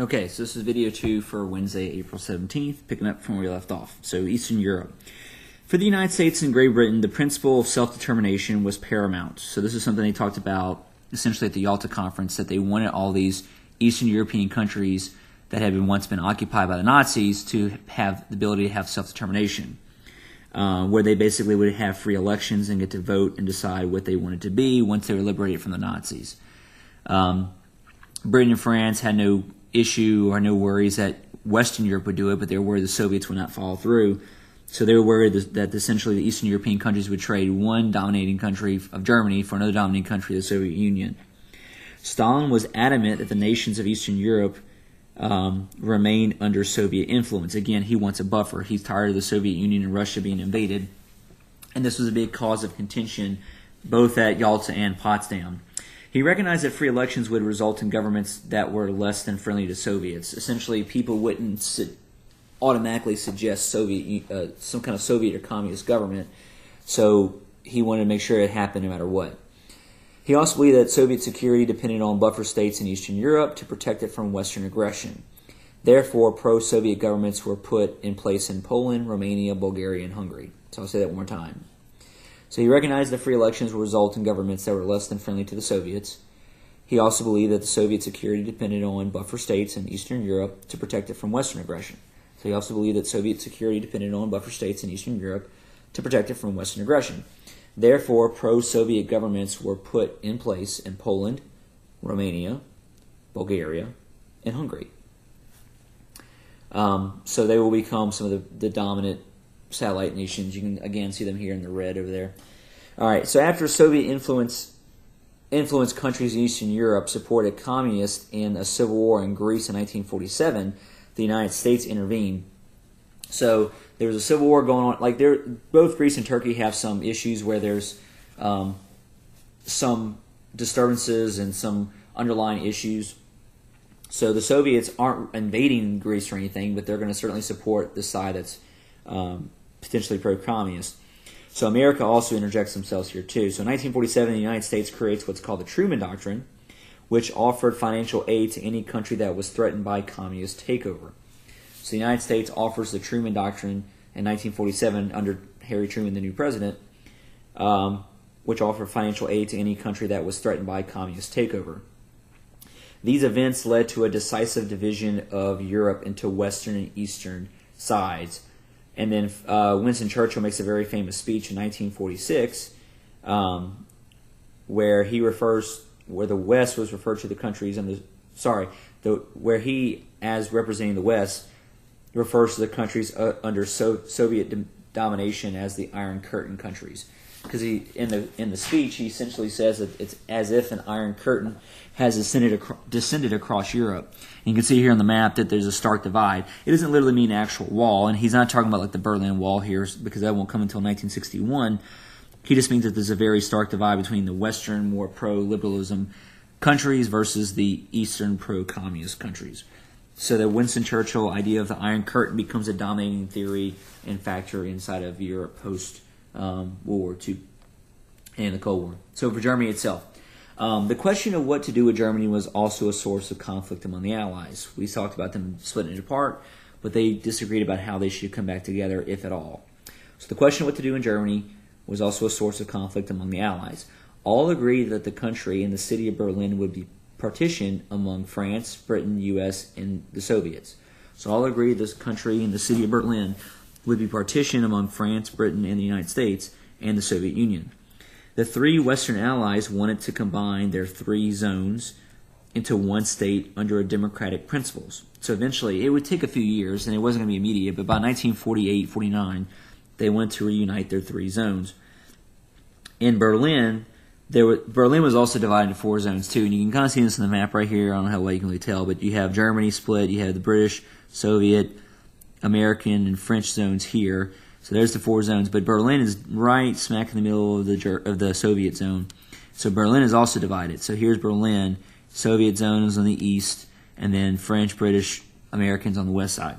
Okay, so this is video 2 for Wednesday, April 17th, picking up from where we left off. So Eastern Europe. For the United States and Great Britain, the principle of self-determination was paramount. So this is something they talked about essentially at the Yalta Conference, that they wanted all these Eastern European countries that had once been occupied by the Nazis to have the ability to have self-determination, where they basically would have free elections and get to vote and decide what they wanted to be once they were liberated from the Nazis. Britain and France had no issue or no worries that Western Europe would do it, but they were worried the Soviets would not follow through. So they were worried that essentially the Eastern European countries would trade one dominating country of Germany for another dominating country, the Soviet Union. Stalin was adamant that the nations of Eastern Europe remain under Soviet influence. Again, he wants a buffer. He's tired of the Soviet Union and Russia being invaded. And this was a big cause of contention both at Yalta and Potsdam. He recognized that free elections would result in governments that were less than friendly to Soviets. Essentially, people wouldn't automatically suggest some kind of Soviet or communist government, so he wanted to make sure it happened no matter what. He also believed that Soviet security depended on buffer states in Eastern Europe to protect it from Western aggression. Therefore, pro-Soviet governments were put in place in Poland, Romania, Bulgaria, and Hungary. So I'll say that one more time. So he recognized that free elections would result in governments that were less than friendly to the Soviets. He also believed that the Soviet security depended on buffer states in Eastern Europe to protect it from Western aggression. So he also believed that Soviet security depended on buffer states in Eastern Europe to protect it from Western aggression. Therefore, pro-Soviet governments were put in place in Poland, Romania, Bulgaria, and Hungary. So they will become some of the dominant satellite nations. You can again see them here in the red over there. All right, so after Soviet influenced countries in Eastern Europe supported communists in a civil war in Greece in 1947, the United States intervened. So there was a civil war going on. Like both Greece and Turkey have some issues where there's some disturbances and some underlying issues. So the Soviets aren't invading Greece or anything, but they're going to certainly support the side that's potentially pro-communist. So America also interjects themselves here too. So in 1947, the United States creates what's called the Truman Doctrine, which offered financial aid to any country that was threatened by communist takeover. So the United States offers the Truman Doctrine in 1947 under Harry Truman, the new president, which offered financial aid to any country that was threatened by communist takeover. These events led to a decisive division of Europe into Western and Eastern sides. And then Winston Churchill makes a very famous speech in 1946 where the West was referred to the countries where he, as representing the West, refers to the countries under Soviet domination as the Iron Curtain countries. Because in the speech, he essentially says that it's as if an Iron Curtain has descended across Europe. And you can see here on the map that there's a stark divide. It doesn't literally mean an actual wall, and he's not talking about like the Berlin Wall here, because that won't come until 1961. He just means that there's a very stark divide between the Western, more pro-liberalism countries versus the Eastern, pro-communist countries. So the Winston Churchill idea of the Iron Curtain becomes a dominating theory and factor inside of Europe post World War II and the Cold War. So for Germany itself, the question of what to do with Germany was also a source of conflict among the Allies. We talked about them splitting it apart, but they disagreed about how they should come back together, if at all. So the question of what to do in Germany was also a source of conflict among the Allies. All agreed that the country and the city of Berlin would be partitioned among France, Britain, U.S., and the Soviets. So all agreed this country and the city of Berlin would be partitioned among France, Britain, and the United States, and the Soviet Union. The three Western Allies wanted to combine their three zones into one state under democratic principles. So eventually, it would take a few years, and it wasn't going to be immediate, but by 1948-49, they wanted to reunite their three zones. In Berlin, Berlin was also divided into four zones too, and you can kind of see this in the map right here. I don't know how well you can really tell, but you have Germany split, you have the British, Soviet, American, and French zones here. So there's the four zones, but Berlin is right smack in the middle of the Soviet zone. So Berlin is also divided. So here's Berlin, Soviet zone is on the east, and then French, British, Americans on the west side.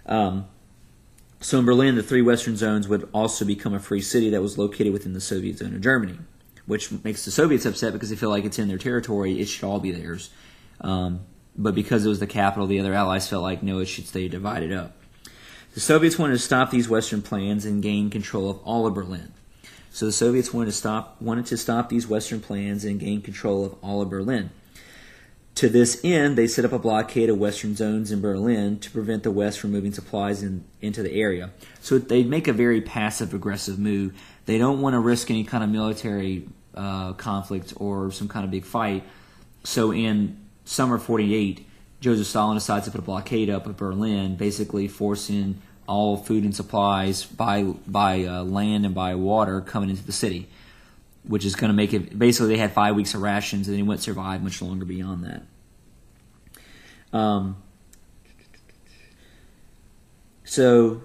So in Berlin, the three Western zones would also become a free city that was located within the Soviet zone of which makes the Soviets upset because they feel like it's in their territory. It should all be theirs. but because it was the capital, the other allies felt like, no, it should stay divided up. The Soviets wanted to stop these Western plans and gain control of all of Berlin. So the Soviets wanted to stop these Western plans and gain control of all of Berlin. To this end, they set up a blockade of Western zones in Berlin to prevent the West from moving supplies into the area. So they make a very passive-aggressive move. They don't want to risk any kind of military conflict or some kind of big fight. So in summer 48, Joseph Stalin decides to put a blockade up of Berlin, basically forcing all food and supplies by land and by water coming into the city, which is going to make it, basically they had 5 weeks of rations and they wouldn't survive much longer beyond that. So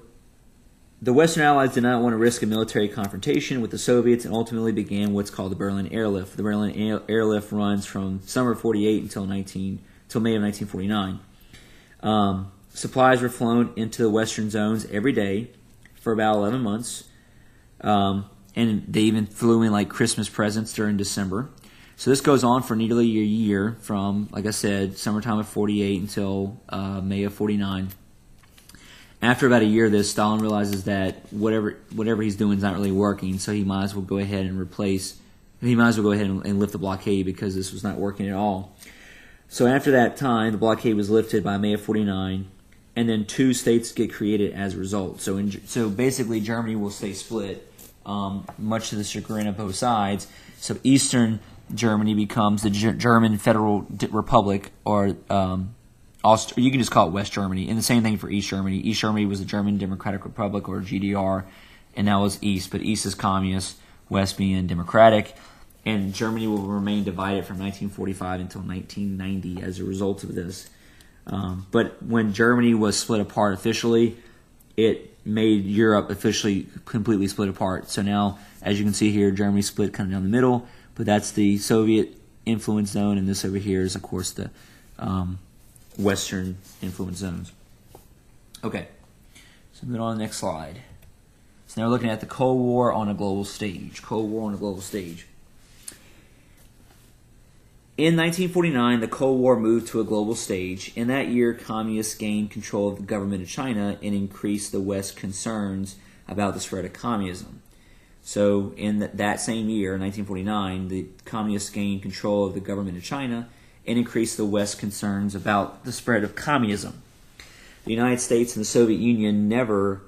the Western Allies did not want to risk a military confrontation with the Soviets and ultimately began what's called the Berlin Airlift. The Berlin Airlift runs from summer 48 until May of 1949. Supplies were flown into the Western zones every day for about 11 months. And they even flew in like Christmas presents during December. So this goes on for nearly a year from, like I said, summertime of 48 until May of 49. After about a year of this, Stalin realizes that whatever he's doing is not really working, so he might as well go ahead and lift the blockade because this was not working at all. So after that time, the blockade was lifted by May of 49, and then 2 states get created as a result. So basically Germany will stay split, much to the chagrin of both sides. So Eastern Germany becomes the German Federal Republic, or you can just call it West Germany. And the same thing for East Germany. East Germany was the German Democratic Republic, or GDR, and that was East. But East is communist, West being democratic. And Germany will remain divided from 1945 until 1990 as a result of this. But when Germany was split apart officially, it made Europe officially completely split apart. So now, as you can see here, Germany split kind of down the middle, but that's the Soviet influence zone, and this over here is, of course, the Western influence zones. Okay, so moving on to the next slide. So now we're looking at the Cold War on a global stage. Cold War on a global stage. In 1949, the Cold War moved to a global stage. In that year, communists gained control of the government of China and increased the West's concerns about the spread of communism. So in that same year, 1949, the communists gained control of the government of China and increased the West's concerns about the spread of communism. The United States and the Soviet Union never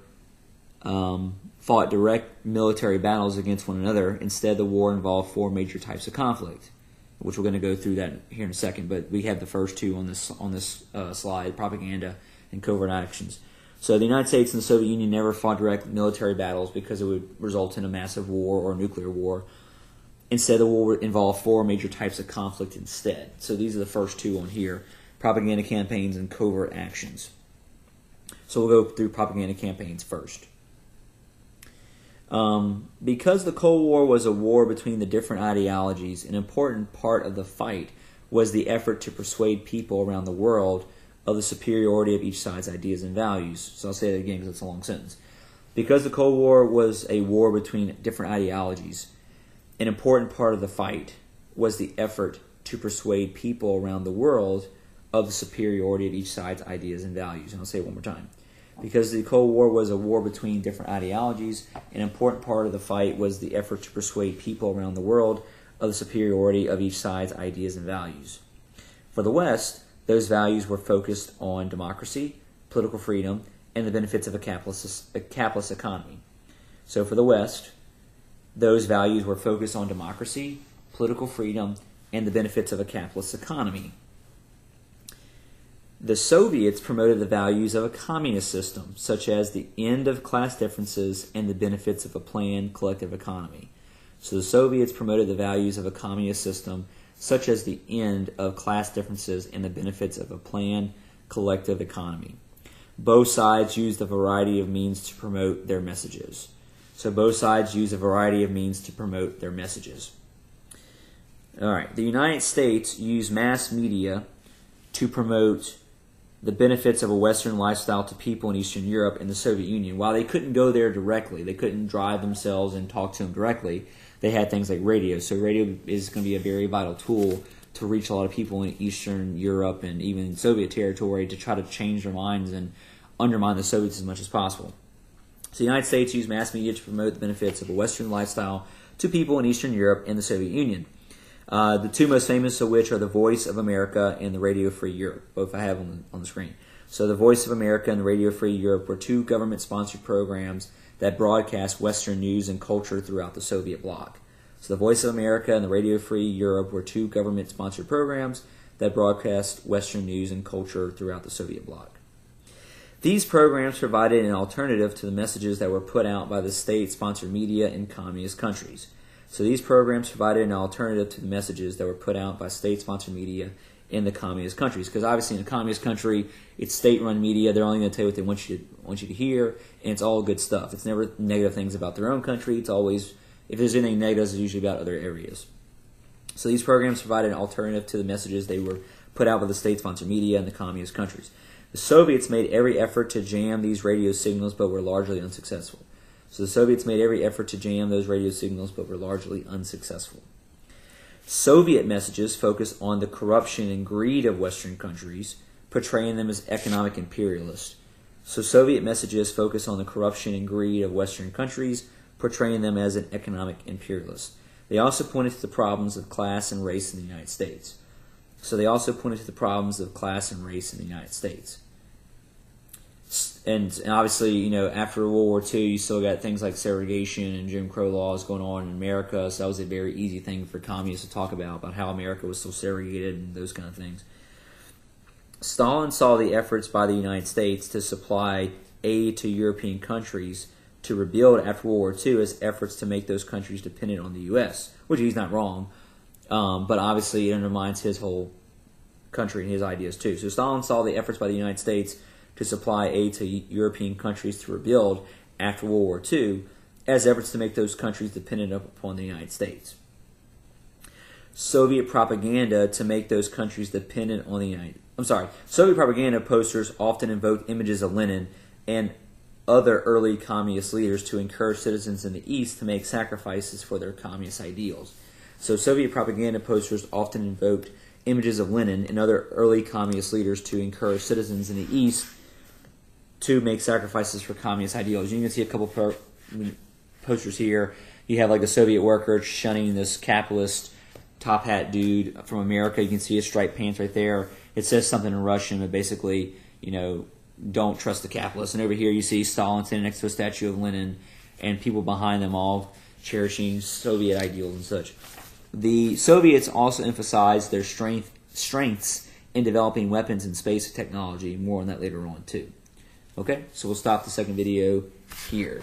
fought direct military battles against one another. Instead, the war involved 4 major types of conflict, which we're going to go through that here in a second, but we have the first 2 on this slide: propaganda and covert actions. So the United States and the Soviet Union never fought direct military battles because it would result in a massive war or nuclear war. Instead, the war involved 4 major types of conflict instead. So these are the first 2 on here: propaganda campaigns and covert actions. So we'll go through propaganda campaigns first. Because the Cold War was a war between the different ideologies, an important part of the fight was the effort to persuade people around the world of the superiority of each side's ideas and values. So I'll say that again because it's a long sentence. Because the Cold War was a war between different ideologies, an important part of the fight was the effort to persuade people around the world of the superiority of each side's ideas and values. And I'll say it one more time. Because the Cold War was a war between different ideologies, an important part of the fight was the effort to persuade people around the world of the superiority of each side's ideas and values. For the West, those values were focused on democracy, political freedom, and the benefits of a capitalist economy. So for the West, those values were focused on democracy, political freedom, and the benefits of a capitalist economy. The Soviets promoted the values of a communist system, such as the end of class differences and the benefits of a planned collective economy. So the Soviets promoted the values of a communist system, such as the end of class differences and the benefits of a planned collective economy. Both sides used a variety of means to promote their messages. So both sides used a variety of means to promote their messages. All right, the United States used mass media to promote the benefits of a Western lifestyle to people in Eastern Europe and the Soviet Union. While they couldn't go there directly, they couldn't drive themselves and talk to them directly, they had things like radio. So radio is going to be a very vital tool to reach a lot of people in Eastern Europe and even Soviet territory to try to change their minds and undermine the Soviets as much as possible. So the United States used mass media to promote the benefits of a Western lifestyle to people in Eastern Europe and the Soviet Union. The two most famous of which are the Voice of America and the Radio Free Europe. Both I have on the screen. So the Voice of America and the Radio Free Europe were two government-sponsored programs that broadcast Western news and culture throughout the Soviet bloc. So the Voice of America and the Radio Free Europe were two government-sponsored programs that broadcast Western news and culture throughout the Soviet bloc. These programs provided an alternative to the messages that were put out by the state-sponsored media in communist countries. So these programs provided an alternative to the messages that were put out by state-sponsored media in the communist countries. Because obviously in a communist country, it's state-run media. They're only going to tell you what they want you to hear, and it's all good stuff. It's never negative things about their own country. It's always, if there's anything negative, it's usually about other areas. So these programs provided an alternative to the messages they were put out by the state-sponsored media in the communist countries. The Soviets made every effort to jam these radio signals, but were largely unsuccessful. So the Soviets made every effort to jam those radio signals, but were largely unsuccessful. Soviet messages focused on the corruption and greed of Western countries, portraying them as economic imperialists. So Soviet messages focused on the corruption and greed of Western countries, portraying them as an economic imperialist. They also pointed to the problems of class and race in the United States. So they also pointed to the problems of class and race in the United States. And obviously, you know, after World War II, you still got things like segregation and Jim Crow laws going on in America. So that was a very easy thing for communists to talk about how America was so segregated and those kind of things. Stalin saw the efforts by the United States to supply aid to European countries to rebuild after World War II as efforts to make those countries dependent on the U.S., which he's not wrong. But obviously, it undermines his whole country and his ideas too. So Stalin saw the efforts by the United States to supply aid to European countries to rebuild after World War II as efforts to make those countries dependent upon the United States. Soviet propaganda to make those countries dependent on the Soviet propaganda posters often invoked images of Lenin and other early communist leaders to encourage citizens in the East to make sacrifices for their communist ideals. So Soviet propaganda posters often invoked images of Lenin and other early communist leaders to encourage citizens in the East to make sacrifices for communist ideals. You can see a couple posters here. You have like a Soviet worker shunning this capitalist top hat dude from America. You can see his striped pants right there. It says something in Russian, but basically, you know, don't trust the capitalists. And over here you see Stalin standing next to a statue of Lenin and people behind them all cherishing Soviet ideals and such. The Soviets also emphasized their strengths in developing weapons and space technology. More on that later on too. Okay, so we'll stop the second video here.